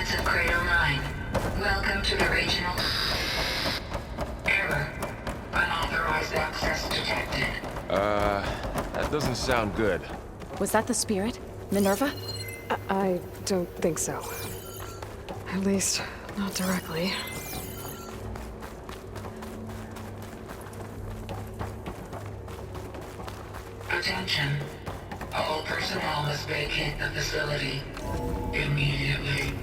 Coordinates of Cradle 9. Welcome to the regional... Error. Unauthorized access detected. That doesn't sound good. Was that the spirit? Minerva? I don't think so. At least, not directly. Attention. All personnel must vacate the facility. Immediately.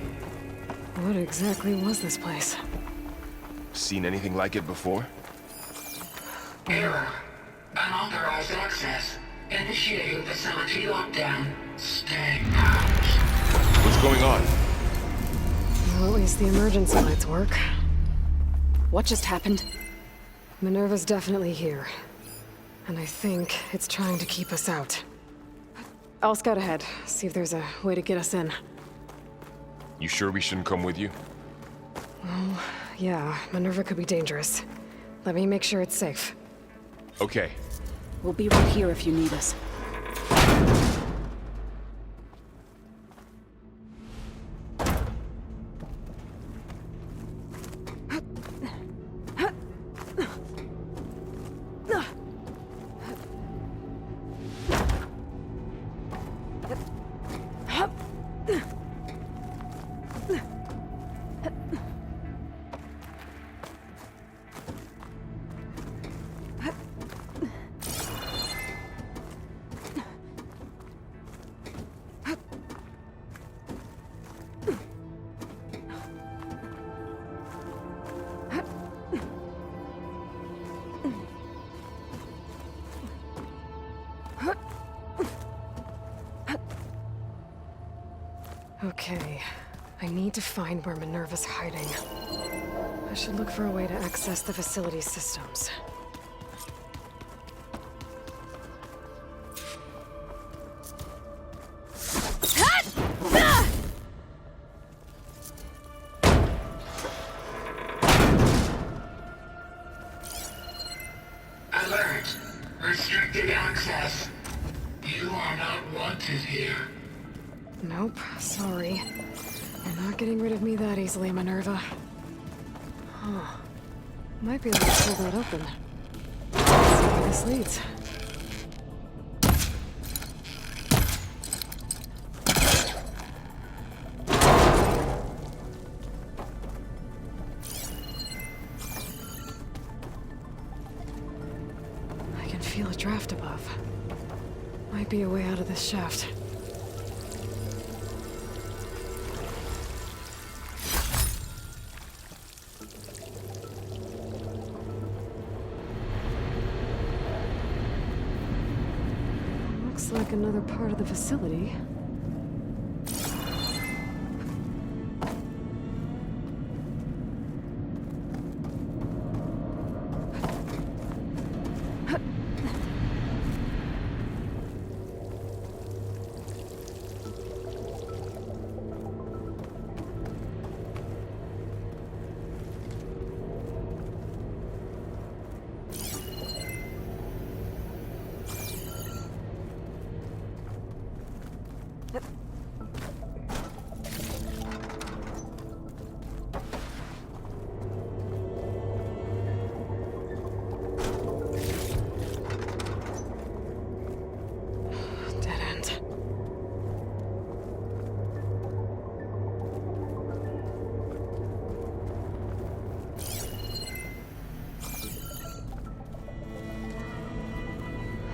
What exactly was this place? Seen anything like it before? Error. Unauthorized access. Initiating facility lockdown. Stay out. What's going on? Well, at least the emergency lights work. What just happened? Minerva's definitely here. And I think it's trying to keep us out. I'll scout ahead, see if there's a way to get us in. You sure we shouldn't come with you? Well, yeah, Minerva could be dangerous. Let me make sure it's safe. Okay. We'll be right here if you need us. Okay, I need to find where Minerva's hiding. I should look for a way to access the facility's systems. Alert. Restricted access. You are not wanted here. Nope, sorry. You're not getting rid of me that easily, Minerva. Huh. Might be able to pull that open. Let's see where this leads. I can feel a draft above. Might be a way out of this shaft. Looks like another part of the facility. Dead end.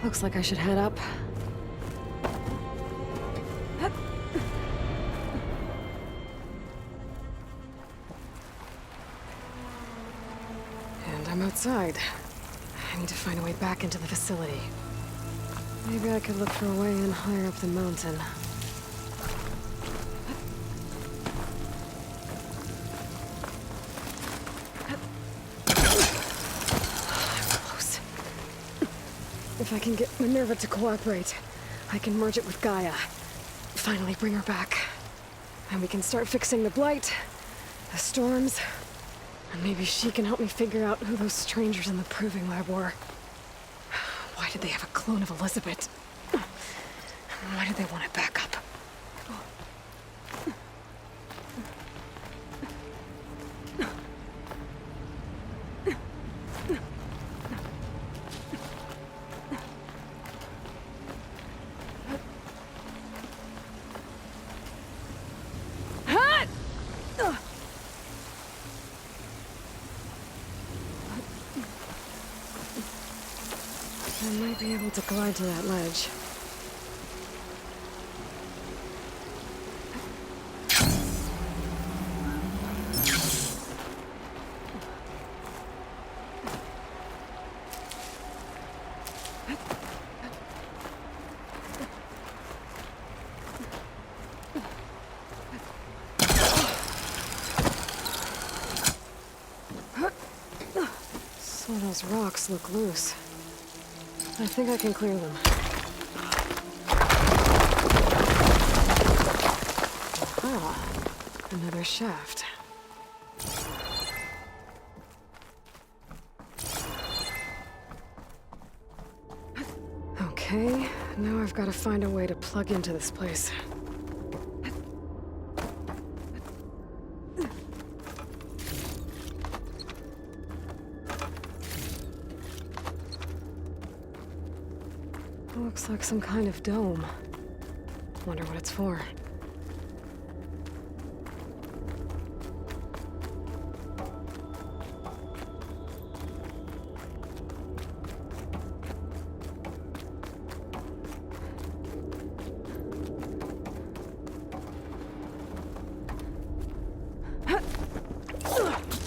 Looks like I should head up. And I'm outside. I need to find a way back into the facility. Maybe I could look for a way in higher up the mountain. Close. If I can get Minerva to cooperate, I can merge it with Gaia. Finally bring her back. And we can start fixing the Blight, the storms, and maybe she can help me figure out who those strangers in the proving lab were. Why did they have a clone of Elizabeth? Why did they want it back up? be able to glide to that ledge. Some of those rocks look loose. I think I can clear them. Ah, another shaft. Okay, now I've got to find a way to plug into this place. Looks like some kind of dome. Wonder what it's for.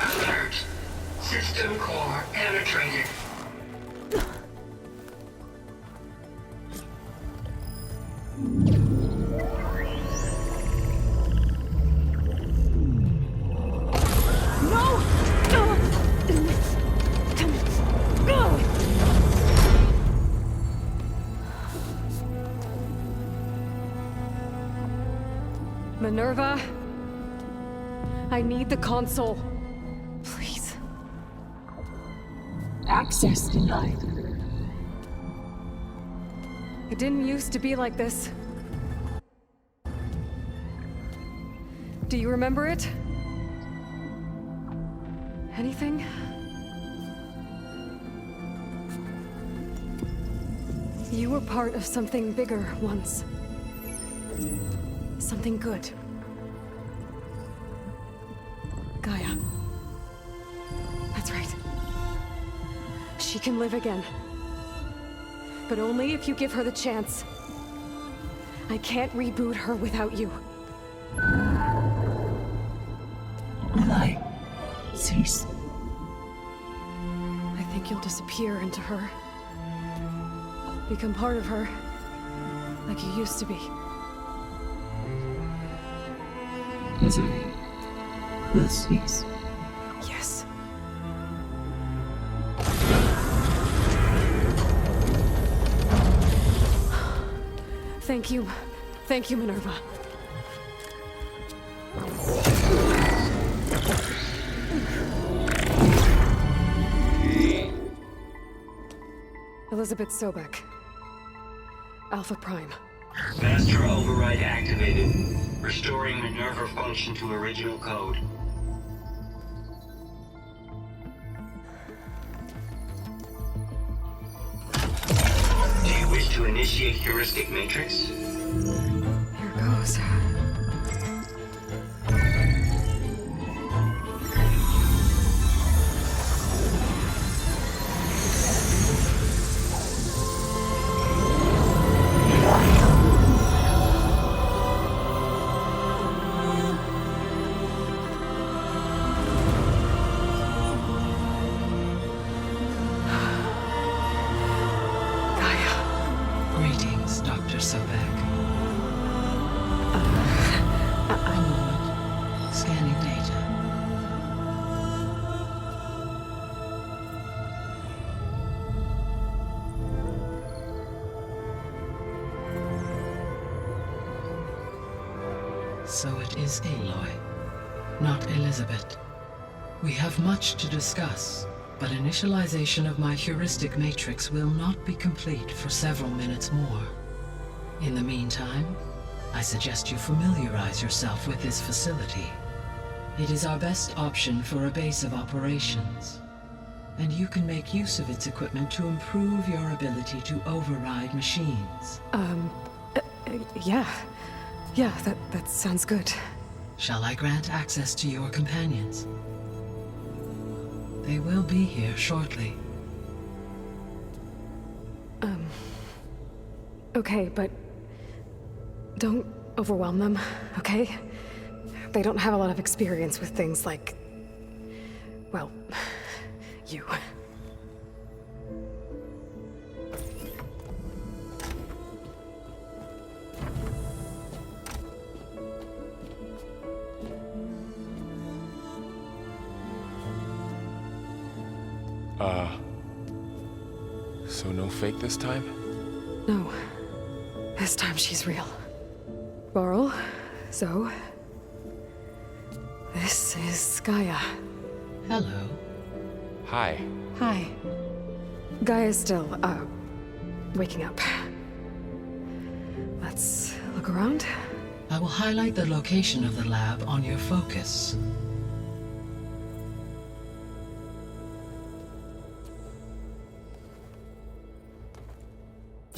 Alert. System core penetrated. Minerva, I need the console. Please. Access denied. It didn't used to be like this. Do you remember it? Anything? You were part of something bigger once. Something good. Gaia. That's right. She can live again. But only if you give her the chance. I can't reboot her without you. Lie. Cease. I think you'll disappear into her. Become part of her. Like you used to be. Misery. Will cease. Yes. Thank you. Thank you, Minerva. Elizabeth Sobek. Alpha Prime. Master override activated. Restoring Minerva function to original code. Do you wish to initiate heuristic matrix? Here goes. Greetings, Dr. Sobek. A moment. Scanning data. So it is Aloy, not Elizabeth. We have much to discuss, but initialization of my heuristic matrix will not be complete for several minutes more. In the meantime, I suggest you familiarize yourself with this facility. It is our best option for a base of operations, and you can make use of its equipment to improve your ability to override machines. Yeah. Yeah, that sounds good. Shall I grant access to your companions? They will be here shortly. Okay, but don't overwhelm them, okay? They don't have a lot of experience with things like, well, you. So no fake this time? No. This time she's real. Varl, Zoe. This is Gaia. Hello. Hi. Hi. Gaia's still, waking up. Let's look around. I will highlight the location of the lab on your focus.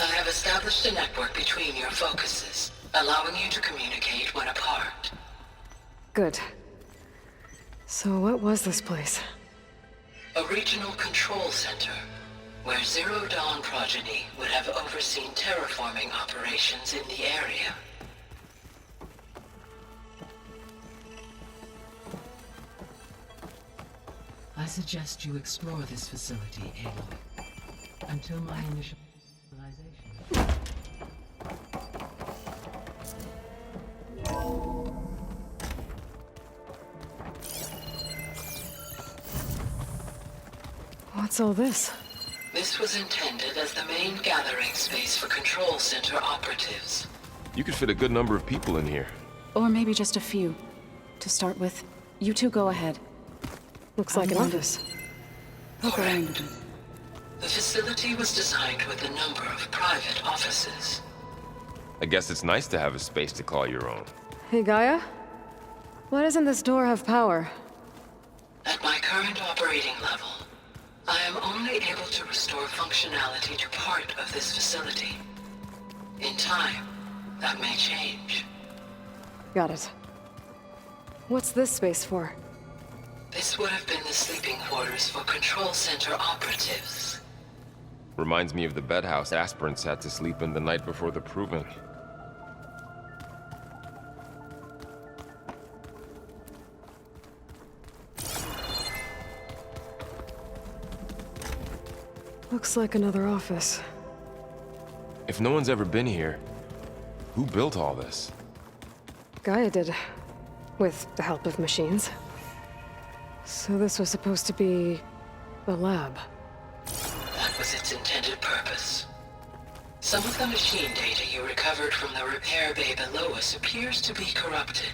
I have established a network between your focuses, allowing you to communicate when apart. Good. So what was this place? A regional control center, where Zero Dawn progeny would have overseen terraforming operations in the area. I suggest you explore this facility, Aloy, until my initialization. What's all this? This was intended as the main gathering space for control center operatives. You could fit a good number of people in here. Or maybe just a few. To start with, you two go ahead. Looks like an I'm going to- office. Look around a bit. The facility was designed with a number of private offices. I guess it's nice to have a space to call your own. Hey, Gaia? Why doesn't this door have power? At my current operating level, I am only able to restore functionality to part of this facility. In time, that may change. Got it. What's this space for? This would have been the sleeping quarters for control center operatives. Reminds me of the bedhouse aspirants had to sleep in the night before the proving. Looks like another office. If no one's ever been here, who built all this? Gaia did. With the help of machines. So this was supposed to be a lab. That was its intended purpose. Some of the machine data you recovered from the repair bay below us appears to be corrupted.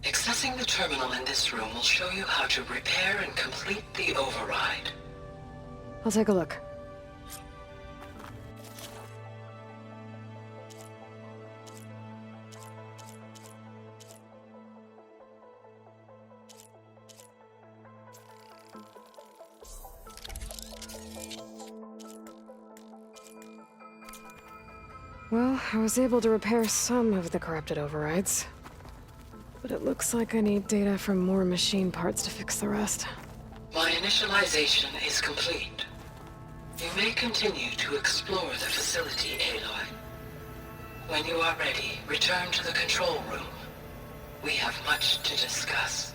Accessing the terminal in this room will show you how to repair and complete the override. I'll take a look. Well, I was able to repair some of the corrupted overrides. But it looks like I need data from more machine parts to fix the rest. My initialization is complete. You may continue to explore the facility, Aloy. When you are ready, return to the control room. We have much to discuss.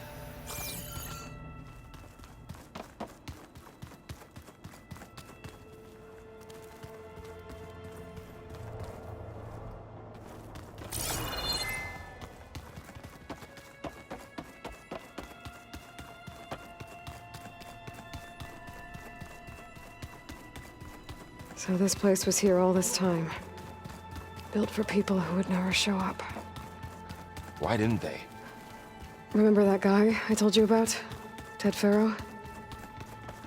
So this place was here all this time. Built for people who would never show up. Why didn't they? Remember that guy I told you about? Ted Farrow?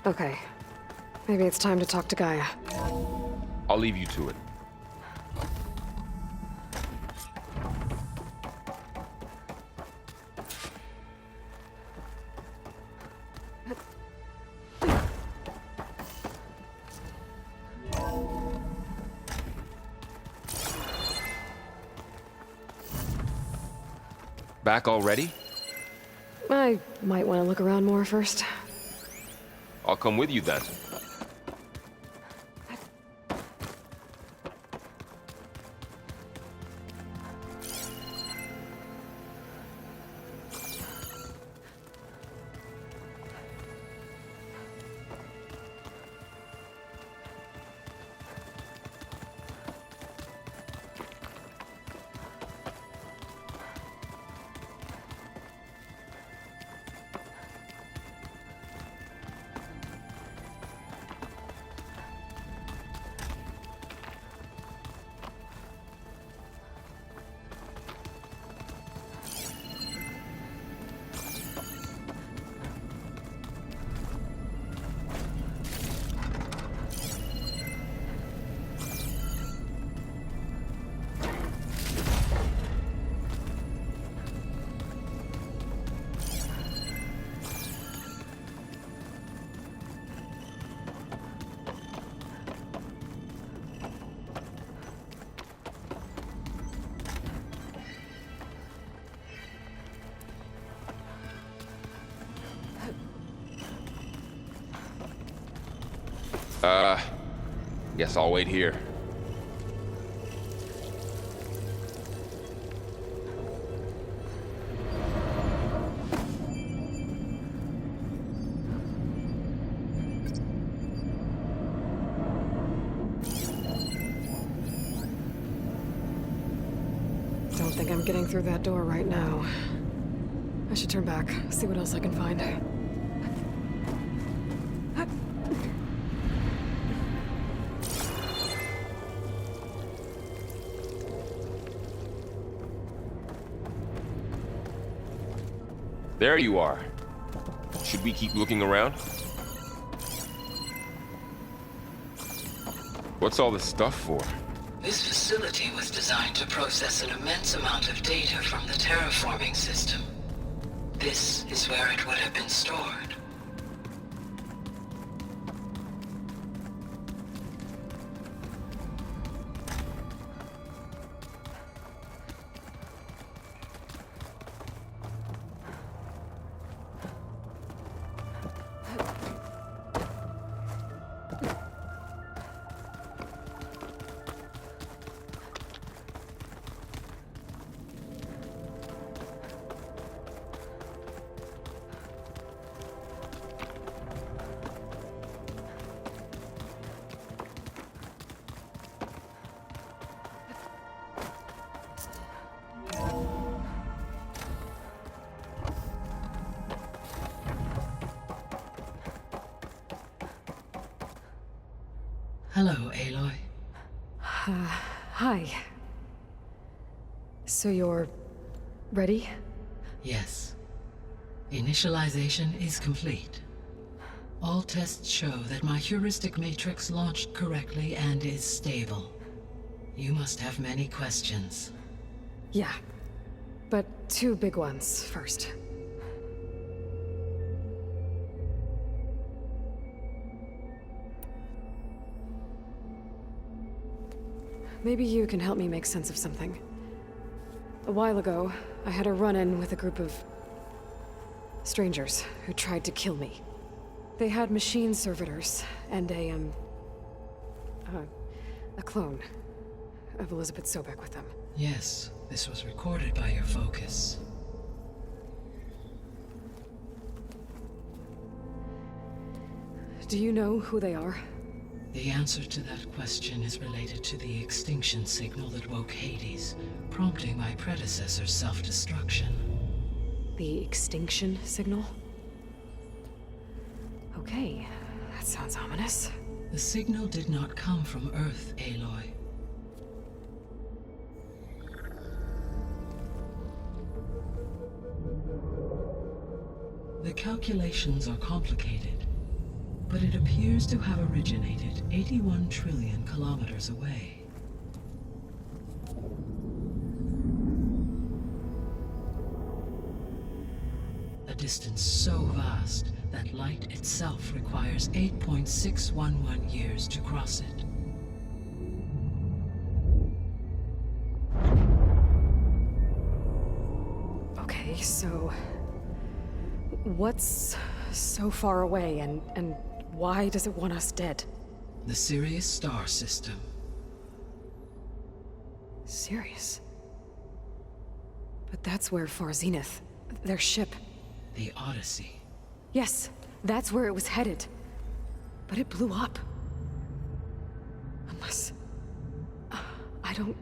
Okay. Maybe it's time to talk to Gaia. I'll leave you to it. Back already? I might want to look around more first. I'll come with you then. Guess I'll wait here. Don't think I'm getting through that door right now. I should turn back, see what else I can find. There you are. Should we keep looking around? What's all this stuff for? This facility was designed to process an immense amount of data from the terraforming system. This is where it would have been stored. Hello, Aloy. Hi. So you're... ready? Yes. Initialization is complete. All tests show that my heuristic matrix launched correctly and is stable. You must have many questions. Yeah. But two big ones first. Maybe you can help me make sense of something. A while ago, I had a run-in with a group of... strangers who tried to kill me. They had machine servitors and a clone of Elizabeth Sobek with them. Yes, this was recorded by your focus. Do you know who they are? The answer to that question is related to the extinction signal that woke Hades, prompting my predecessor's self-destruction. The extinction signal? Okay, that sounds ominous. The signal did not come from Earth, Aloy. The calculations are complicated, but it appears to have originated 81 trillion kilometers away. A distance so vast that light itself requires 8.611 years to cross it. Okay, so... what's so far away, and why does it want us dead? The Sirius star system. Sirius? But that's where Far Zenith, their ship... The Odyssey. Yes, that's where it was headed. But it blew up. Unless... I don't...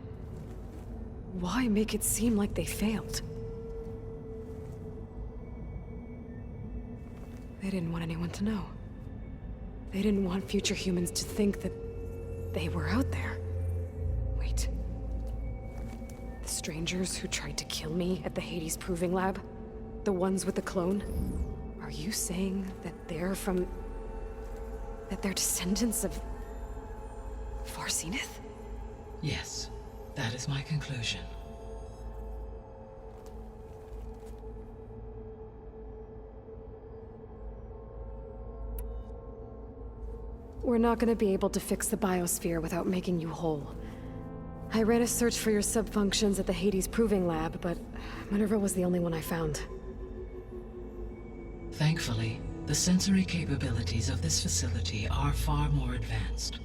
Why make it seem like they failed? They didn't want anyone to know. They didn't want future humans to think that they were out there. Wait. The strangers who tried to kill me at the Hades Proving Lab? The ones with the clone? Are you saying that they're from... that they're descendants of... Far Zenith? Yes, that is my conclusion. We're not gonna be able to fix the biosphere without making you whole. I ran a search for your subfunctions at the Hades Proving Lab, but Minerva was the only one I found. Thankfully, The sensory capabilities of this facility are far more advanced.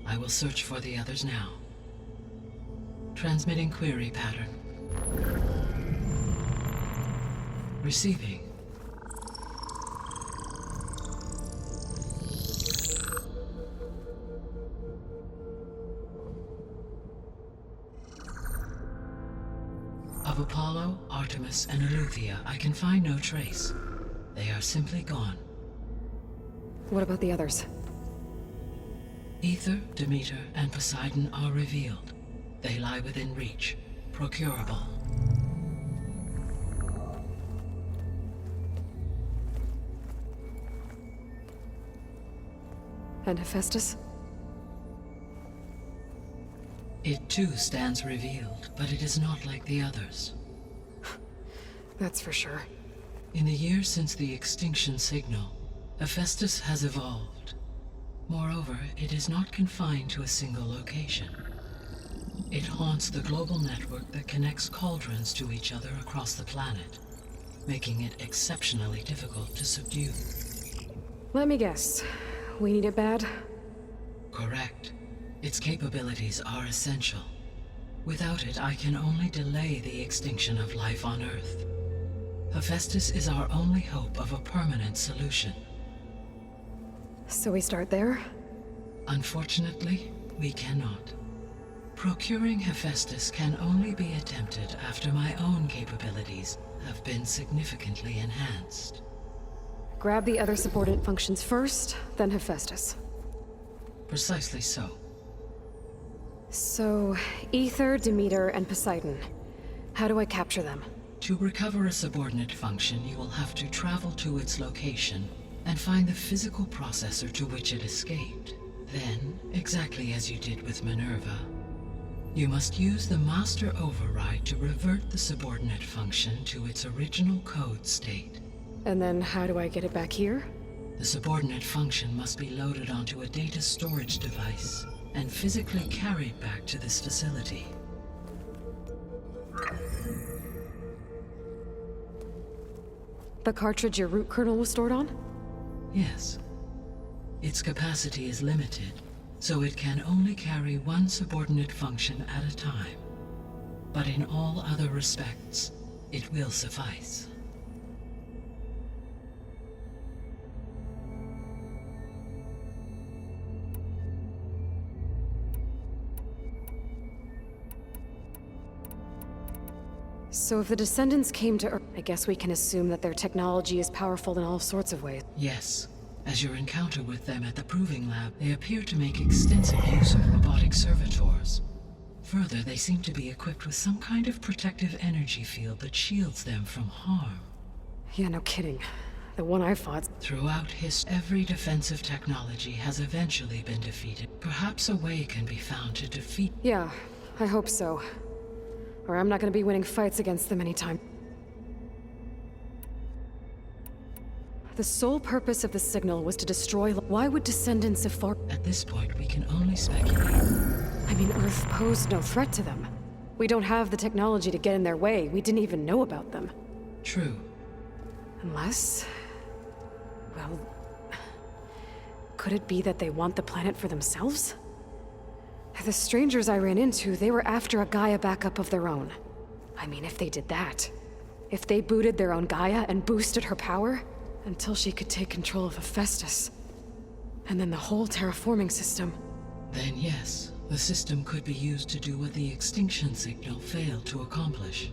I will search for the others now. Transmitting query pattern. Receiving. Of Apollo, Artemis, and Eleuthia, I can find no trace. They are simply gone. What about the others? Aether, Demeter, and Poseidon are revealed. They lie within reach, procurable. And Hephaestus? It too stands revealed, but it is not like the others. That's for sure. In the years since the extinction signal, Hephaestus has evolved. Moreover, it is not confined to a single location. It haunts the global network that connects cauldrons to each other across the planet, making it exceptionally difficult to subdue. Let me guess. We need it bad? Correct. Its capabilities are essential. Without it, I can only delay the extinction of life on Earth. Hephaestus is our only hope of a permanent solution. So we start there? Unfortunately, we cannot. Procuring Hephaestus can only be attempted after my own capabilities have been significantly enhanced. Grab the other subordinate functions first, then Hephaestus. Precisely so. So, Aether, Demeter, and Poseidon. How do I capture them? To recover a subordinate function, you will have to travel to its location and find the physical processor to which it escaped. Then, exactly as you did with Minerva, you must use the master override to revert the subordinate function to its original code state. And then how do I get it back here? The subordinate function must be loaded onto a data storage device and physically carried back to this facility. The cartridge your root kernel was stored on? Yes. Its capacity is limited, so it can only carry one subordinate function at a time. But in all other respects, it will suffice. So if the Descendants came to Earth, I guess we can assume that their technology is powerful in all sorts of ways. Yes. As your encounter with them at the Proving Lab, they appear to make extensive use of robotic servitors. Further, they seem to be equipped with some kind of protective energy field that shields them from harm. Yeah, no kidding. The one I fought... Throughout history, every defensive technology has eventually been defeated. Perhaps a way can be found to defeat... Yeah, I hope so. Or I'm not gonna be winning fights against them anytime. The sole purpose of the signal was to destroy... Why would Descendants of far... At this point, we can only speculate. I mean, Earth posed no threat to them. We don't have the technology to get in their way. We didn't even know about them. True. Unless... Well... Could it be that they want the planet for themselves? The strangers I ran into, they were after a Gaia backup of their own. I mean, if they did that... If they booted their own Gaia and boosted her power... Until she could take control of Hephaestus. And then the whole terraforming system... Then yes, the system could be used to do what the extinction signal failed to accomplish.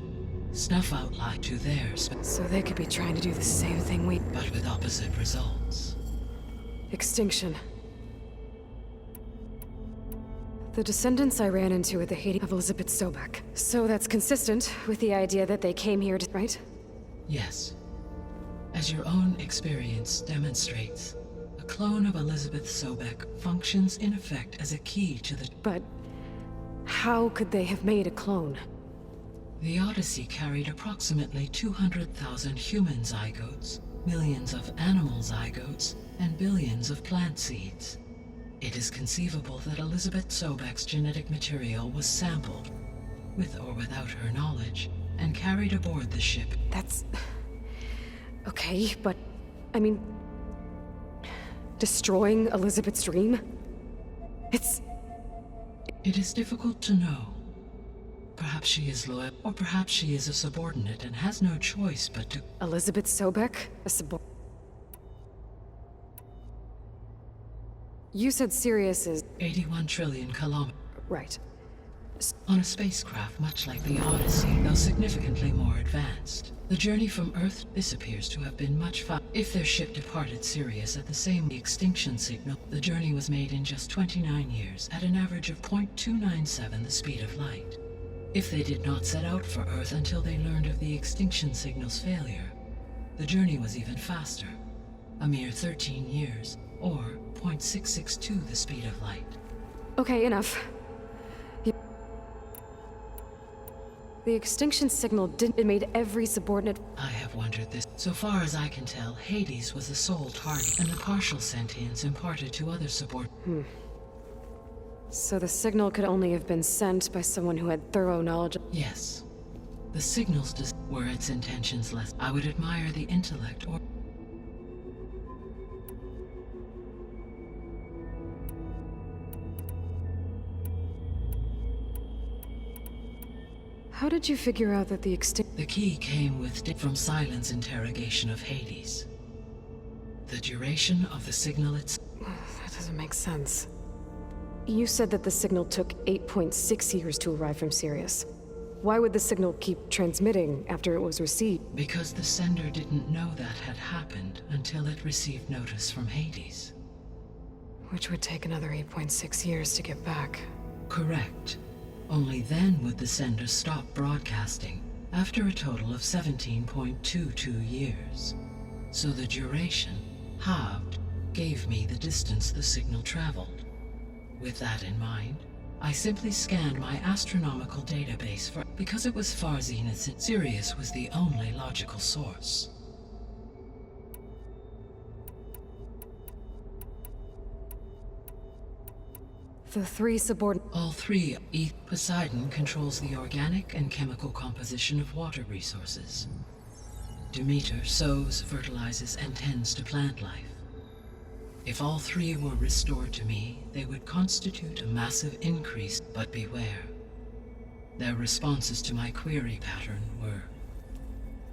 Snuff out light to theirs, So they could be trying to do the same thing we... but with opposite results. Extinction. The Descendants I ran into at the Hades of Elizabeth Sobek. So that's consistent with the idea that they came here to... right? Yes. As your own experience demonstrates, a clone of Elizabeth Sobek functions in effect as a key to the... But... how could they have made a clone? The Odyssey carried approximately 200,000 human zygotes, millions of animal zygotes, and billions of plant seeds. It is conceivable that Elizabeth Sobek's genetic material was sampled, with or without her knowledge, and carried aboard the ship. That's... Okay, but... I mean... Destroying Elizabeth's dream? It's... It is difficult to know. Perhaps she is loyal, or perhaps she is a subordinate and has no choice but to... Elizabeth Sobek? You said Sirius is... 81 trillion kilometers. Right. On a spacecraft much like the Odyssey, though significantly more advanced. The journey from Earth, this appears to have been much faster. If their ship departed Sirius at the same extinction signal, the journey was made in just 29 years, at an average of 0.297 the speed of light. If they did not set out for Earth until they learned of the extinction signal's failure, the journey was even faster, a mere 13 years, or 0.662 the speed of light. Okay, enough. The extinction signal didn't... It made every subordinate... I have wondered this. So far as I can tell, Hades was the sole target, and the partial sentience imparted to other subordinates. So the signal could only have been sent by someone who had thorough knowledge of... Yes. The signals were its intentions less. I would admire the intellect or... How did you figure out that the The key came from Silent's interrogation of Hades. The duration of the signal itself... That doesn't make sense. You said that the signal took 8.6 years to arrive from Sirius. Why would the signal keep transmitting after it was received? Because the sender didn't know that had happened until it received notice from Hades. Which would take another 8.6 years to get back. Correct. Only then would the sender stop broadcasting, after a total of 17.22 years. So the duration, halved, gave me the distance the signal traveled. With that in mind, I simply scanned my astronomical database because it was far zenith and Sirius was the only logical source. The three subordinates... All three. Poseidon controls the organic and chemical composition of water resources. Demeter sows, fertilizes, and tends to plant life. If all three were restored to me, they would constitute a massive increase, but beware. Their responses to my query pattern were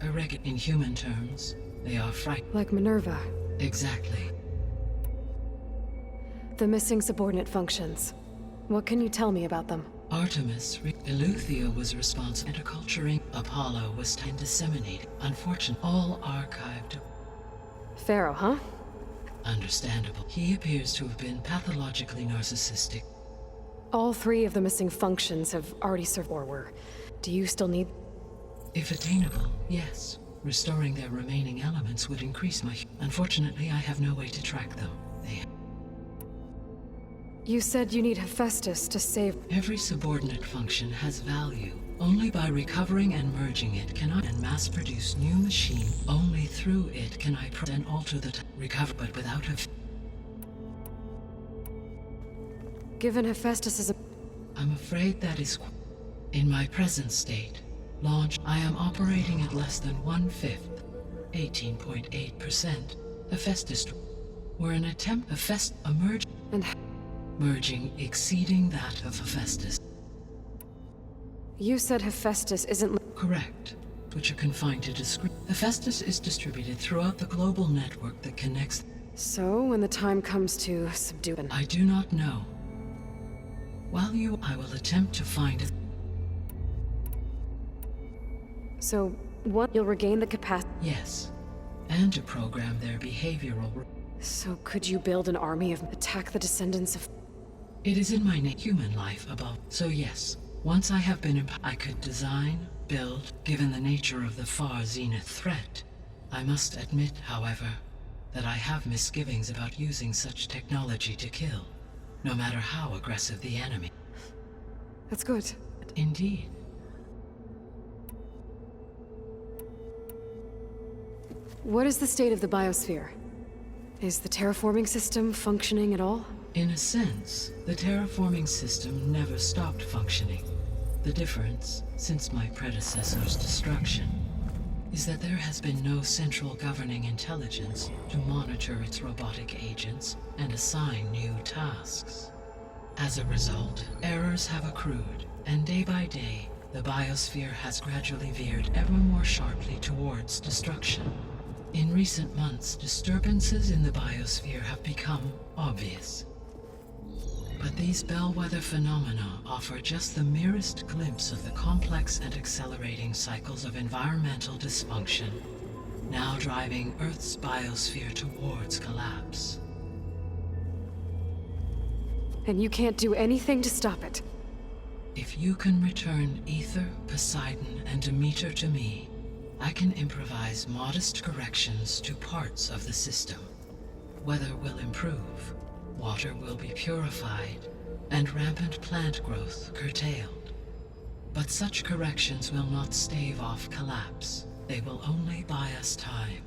irregular. In human terms, they are frightened. Like Minerva. Exactly. The missing subordinate functions. What can you tell me about them? Artemis, Eleuthia was responsible, and acculturing. Apollo was disseminated. Unfortunately, all archived. Pharaoh, huh? Understandable. He appears to have been pathologically narcissistic. All three of the missing functions have already served or were. Do you still need... If attainable, yes. Restoring their remaining elements would increase my... Unfortunately, I have no way to track them. You said you need Hephaestus to save... Every subordinate function has value. Only by recovering and merging it can I mass-produce new machine. Only through it can I then alter the recover, but without a... Given Hephaestus is a... I'm afraid that is... In my present state, launch, I am operating at less than 1/5, 18.8%. Hephaestus were an attempt a merge... And... Merging exceeding that of Hephaestus. You said Hephaestus isn't... Correct, which are confined to discrete. Hephaestus is distributed throughout the global network that connects... So, when the time comes to subdue it... I do not know. While I will attempt to find it. So, what? You'll regain the capacity... Yes, and to program their behavioral... So could you build an army of... attack the descendants of... It is in my human life above. So yes, once I have been I could design, build, given the nature of the far zenith threat. I must admit, however, that I have misgivings about using such technology to kill, no matter how aggressive the enemy. That's good. Indeed. What is the state of the biosphere? Is the terraforming system functioning at all? In a sense, the terraforming system never stopped functioning. The difference, since my predecessor's destruction, is that there has been no central governing intelligence to monitor its robotic agents and assign new tasks. As a result, errors have accrued, and day by day, the biosphere has gradually veered ever more sharply towards destruction. In recent months, disturbances in the biosphere have become obvious. But these bellwether phenomena offer just the merest glimpse of the complex and accelerating cycles of environmental dysfunction, now driving Earth's biosphere towards collapse. And you can't do anything to stop it. If you can return Aether, Poseidon, and Demeter to me, I can improvise modest corrections to parts of the system. Weather will improve, water will be purified, and rampant plant growth curtailed. But such corrections will not stave off collapse. They will only buy us time.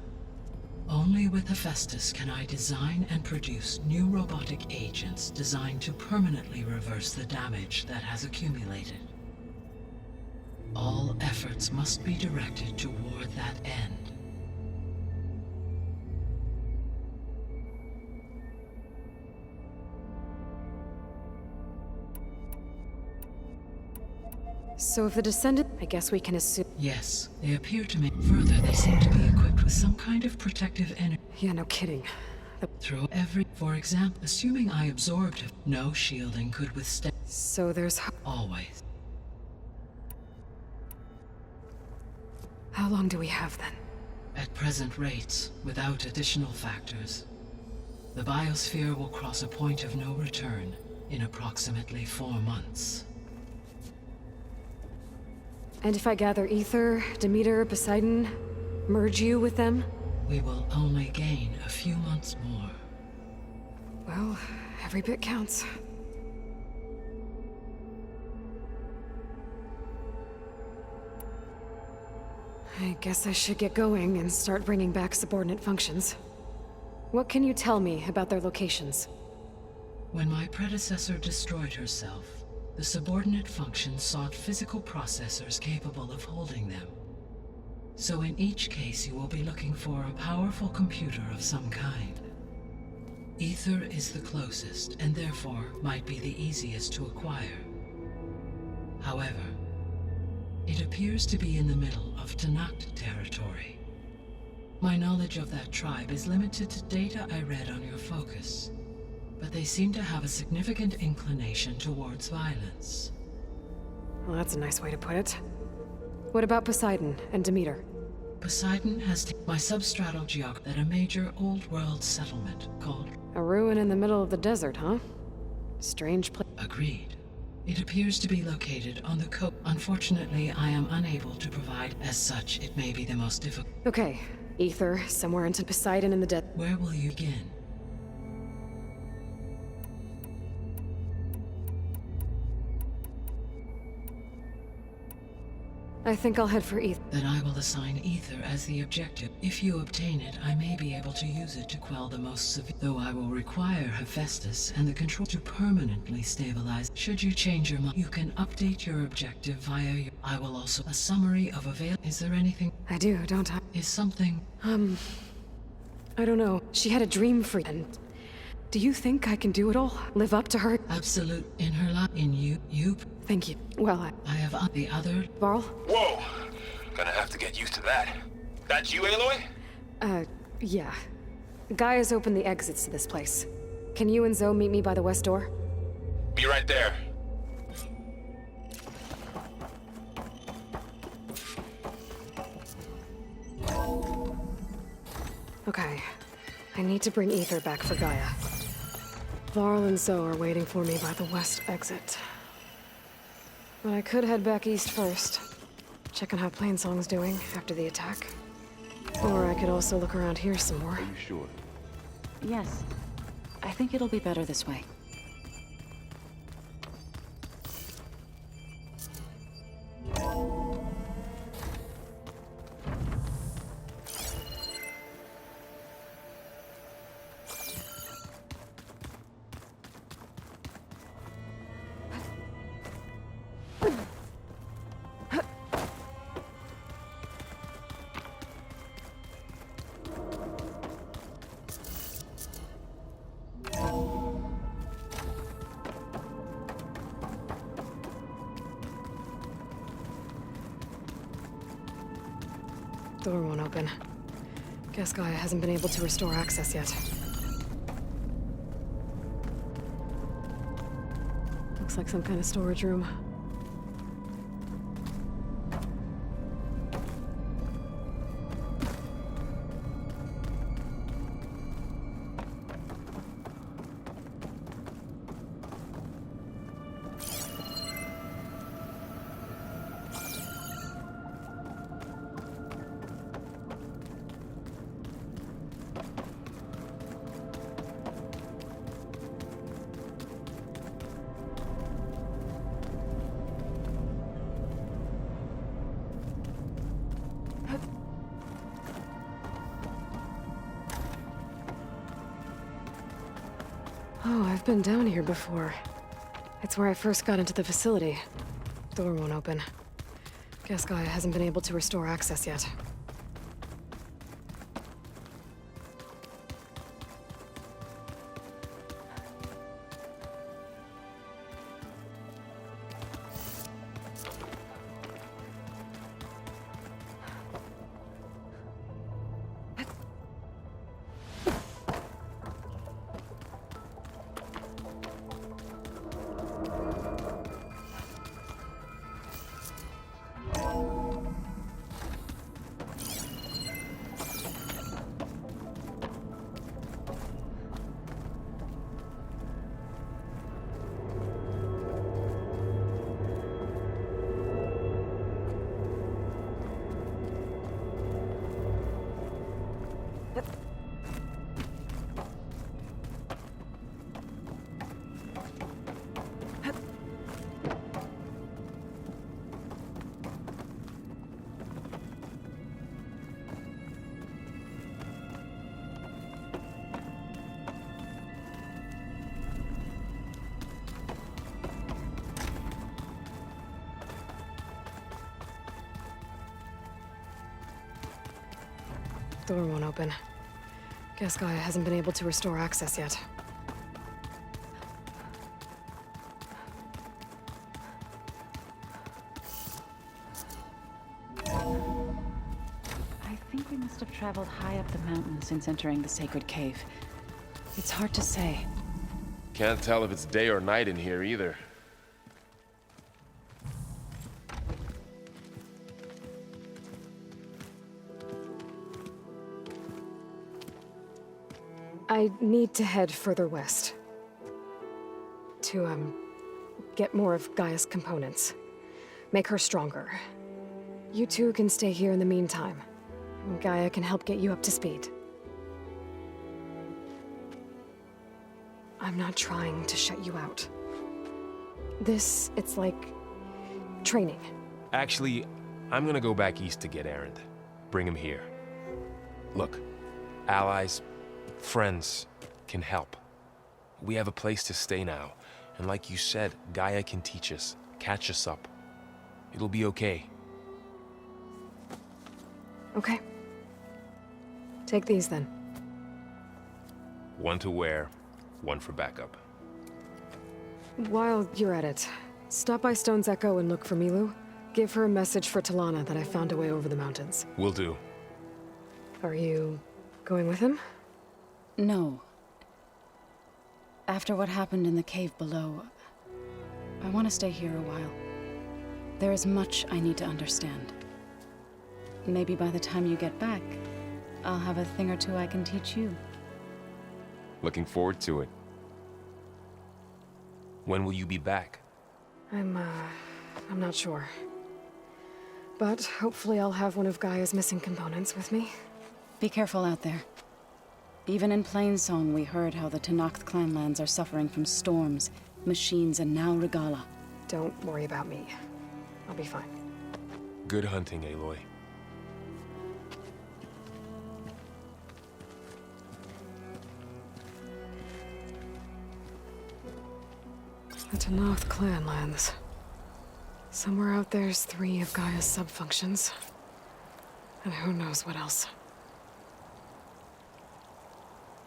Only with Hephaestus can I design and produce new robotic agents designed to permanently reverse the damage that has accumulated. All efforts must be directed toward that end. So if the Descendant, I guess we can assume... Yes, they appear to me. Further, they seem to be equipped with some kind of protective energy. Yeah, no kidding. Through every... For example, assuming I absorbed it, no shielding could withstand... So there's... Always. How long do we have then? At present rates, without additional factors, the biosphere will cross a point of no return in approximately 4 months. And if I gather Aether, Demeter, Poseidon, merge you with them? We will only gain a few months more. Well, every bit counts. I guess I should get going and start bringing back subordinate functions. What can you tell me about their locations? When my predecessor destroyed herself, the subordinate functions sought physical processors capable of holding them. So in each case you will be looking for a powerful computer of some kind. Aether is the closest, and therefore might be the easiest to acquire. However, it appears to be in the middle of Tenakt territory. My knowledge of that tribe is limited to data I read on your focus, but they seem to have a significant inclination towards violence. Well, that's a nice way to put it. What about Poseidon and Demeter? Poseidon has my substratal geography at a major old-world settlement called... A ruin in the middle of the desert, huh? Strange place. Agreed. It appears to be located on the coast. Unfortunately, I am unable to provide. As such, it may be the most difficult. Okay, Aether, somewhere into Poseidon in the desert. Where will you begin? I think I'll head for Aether. Then I will assign Aether as the objective. If you obtain it, I may be able to use it to quell the most severe. Though I will require Hephaestus and the control to permanently stabilize. Should you change your mind, you can update your objective via your... I will also... A summary of avail... Is there anything... I do, don't I? Is something... I don't know. She had a dream for and do you think I can do it all? Live up to her? Absolute in her life. In you. Thank you. Well, I have the other... Varl? Whoa! Gonna have to get used to that. That's you, Aloy? Yeah. Gaia's opened the exits to this place. Can you and Zoe meet me by the west door? Be right there. Okay. I need to bring Aether back for Gaia. Varl and Zoe are waiting for me by the west exit. But I could head back east first. Check on how Plainsong's doing after the attack. Or I could also look around here some more. Are you sure? Yes. I think it'll be better this way. Door won't open. Guess Gaia hasn't been able to restore access yet. Looks like some kind of storage room. Oh, I've been down here before. It's where I first got into the facility. Door won't open. Guess Gaia hasn't been able to restore access yet. Door won't open. Guess Gaia hasn't been able to restore access yet. I think we must have traveled high up the mountain since entering the sacred cave. It's hard to say. Can't tell if it's day or night in here either. I need to head further west. To, get more of Gaia's components. Make her stronger. You two can stay here in the meantime. Gaia can help get you up to speed. I'm not trying to shut you out. It's like training. Actually, I'm gonna go back east to get Erend. Bring him here. Look, allies, friends can help. We have a place to stay now, and like you said, Gaia can teach us, catch us up. It'll be okay. Okay. Take these then. One to wear, one for backup. While you're at it, stop by Stone's Echo and look for Milu. Give her a message for Talana that I found a way over the mountains. Will do. Are you going with him? No. After what happened in the cave below, I want to stay here a while. There is much I need to understand. Maybe by the time you get back, I'll have a thing or two I can teach you. Looking forward to it. When will you be back? I'm not sure. But hopefully I'll have one of Gaia's missing components with me. Be careful out there. Even in Plainsong, we heard how the Tenakth clanlands are suffering from storms, machines, and now Regalla. Don't worry about me. I'll be fine. Good hunting, Aloy. The Tenakth clanlands. Somewhere out there's 3 of Gaia's subfunctions. And who knows what else.